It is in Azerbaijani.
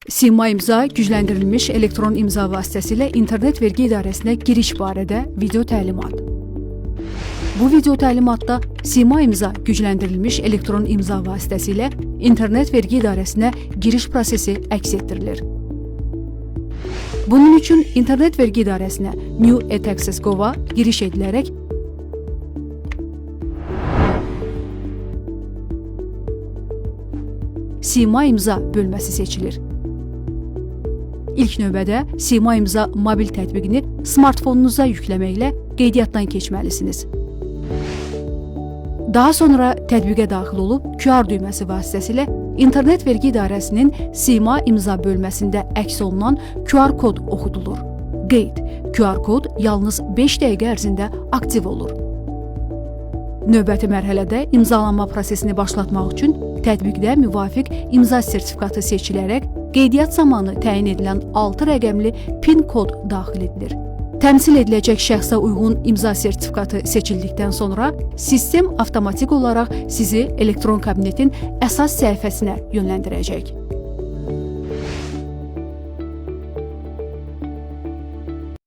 Sima imza gücləndirilmiş elektron imza vasitəsilə internet vergi idarəsinə giriş barədə video təlimat. Bu video təlimatda Sima imza gücləndirilmiş elektron imza vasitəsilə internet vergi idarəsinə giriş prosesi əks etdirilir. Bunun üçün internet vergi idarəsinə New e-Taxes.gov-a giriş edilərək Sima imza bölməsi seçilir. İlk növbədə Sima imza mobil tətbiqini smartfonunuza yükləməklə qeydiyyatdan keçməlisiniz. Daha sonra tətbiqə daxil olub QR düyməsi vasitəsilə internet vergi idarəsinin Sima imza bölməsində əks olunan QR kod oxudulur. Qeyd: QR kod yalnız 5 dəqiqə ərzində aktiv olur. Növbəti mərhələdə imzalanma prosesini başlatmaq üçün tətbiqdə müvafiq imza sertifikatı seçilərək qeydiyyat zamanı təyin edilən 6 rəqəmli PIN kod daxil edilir. Təmsil ediləcək şəxsə uyğun imza sertifikatı seçildikdən sonra sistem avtomatik olaraq sizi elektron kabinetin əsas səhifəsinə yönləndirəcək.